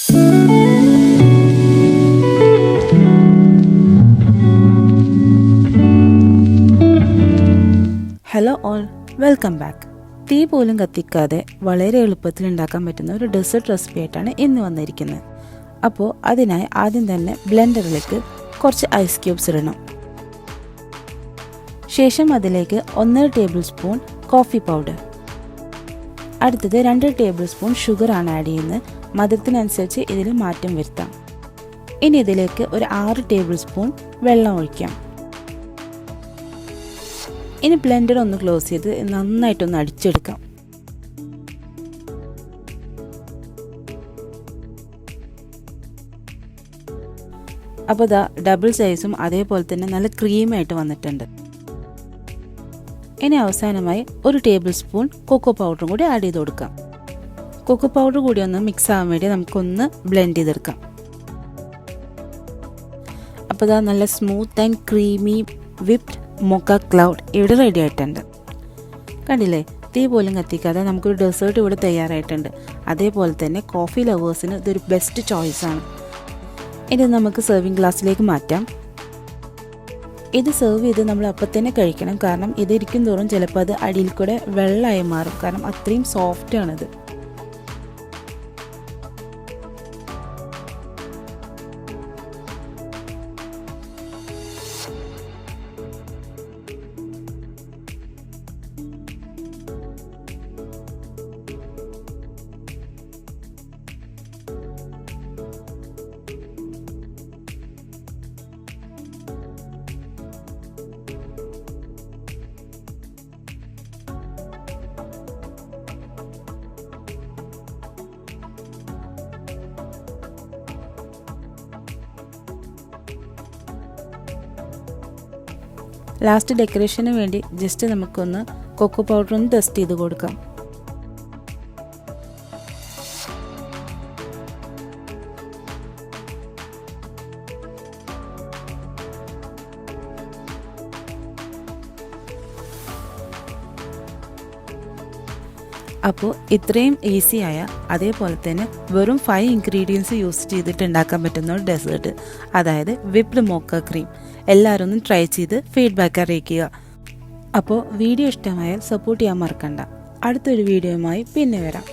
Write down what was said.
Hello all, welcome back. തീ പോലും കത്തിക്കാതെ വളരെ എളുപ്പത്തിൽ ഉണ്ടാക്കാൻ പറ്റുന്ന ഒരു ഡെസേർട്ട് റെസിപ്പി ആയിട്ടാണ് ഇന്ന് വന്നിരിക്കുന്നത്. അപ്പോൾ അതിനായി ആദ്യം തന്നെ ബ്ലെൻഡറിലേക്ക് കുറച്ച് ഐസ് ക്യൂബ്സ് ഇടണം. ശേഷം അതിലേക്ക് 1.5 ടേബിൾ സ്പൂൺ കോഫി പൗഡർ, അടുത്തത് 2 ടേബിൾ സ്പൂൺ ഷുഗർ ആണ് ആഡ് ചെയ്യുന്നത്. മധുരത്തിനനുസരിച്ച് ഇതിൽ മാറ്റം വരുത്താം. ഇനി ഇതിലേക്ക് ഒരു 6 ടേബിൾ സ്പൂൺ വെള്ളം ഒഴിക്കാം. ഇനി ബ്ലെൻഡർ ഒന്ന് ക്ലോസ് ചെയ്ത് നന്നായിട്ടൊന്ന് അടിച്ചെടുക്കാം. അപ്പോൾ ഇതാ ഡബിൾ സൈസും അതേപോലെ തന്നെ നല്ല ക്രീമായിട്ട് വന്നിട്ടുണ്ട്. ഇനി അവസാനമായി 1 ടേബിൾ സ്പൂൺ കൊക്കോ പൗഡറും കൂടി ആഡ് ചെയ്ത് കൊടുക്കാം. കൊക്കോ പൗഡർ കൂടി ഒന്ന് മിക്സ് ആവാൻ വേണ്ടി നമുക്കൊന്ന് ബ്ലെൻഡ് ചെയ്തെടുക്കാം. അപ്പോൾ ഇതാ നല്ല smooth and creamy whipped mocha cloud ഇവിടെ റെഡി ആയിട്ടുണ്ട്. കണ്ടില്ലേ, തീ പോലും കത്തിക്കാതെ നമുക്കൊരു ഡെസേർട്ട് ഇവിടെ തയ്യാറായിട്ടുണ്ട്. അതേപോലെ തന്നെ കോഫി ലവേഴ്സിന് ഇതൊരു ബെസ്റ്റ് ചോയ്സാണ്. ഇത് നമുക്ക് സെർവിങ് ഗ്ലാസ്സിലേക്ക് മാറ്റാം. ഇത് സെർവ് ചെയ്ത് നമ്മൾ അപ്പം തന്നെ കഴിക്കണം. കാരണം ഇതിരിക്കും തോറും ചിലപ്പോൾ അത് അടിയിൽ കൂടെ വെള്ളമായി മാറും. കാരണം അത്രയും സോഫ്റ്റാണിത്. ലാസ്റ്റ് ഡെക്കറേഷന് വേണ്ടി ജസ്റ്റ് നമുക്കൊന്ന് കൊക്കോ പൗഡർ ഒന്ന് ടെസ്റ്റ് ചെയ്ത് കൊടുക്കാം. അപ്പോൾ ഇത്രയും ഈസിയായ അതേപോലെ തന്നെ വെറും 5 ഇൻഗ്രീഡിയൻസ് യൂസ് ചെയ്തിട്ട് ഉണ്ടാക്കാൻ പറ്റുന്ന ഒരു ഡെസേർട്ട്, അതായത് വിപ്ഡ് മോക്ക ക്രീം. എല്ലാവരും ഒന്ന് ട്രൈ ചെയ്ത് ഫീഡ്ബാക്ക് അറിയിക്കുക. അപ്പോൾ വീഡിയോ ഇഷ്ടമായാൽ സപ്പോർട്ട് ചെയ്യാൻ മറക്കണ്ട. അടുത്തൊരു വീഡിയോയുമായി പിന്നെ വരാം.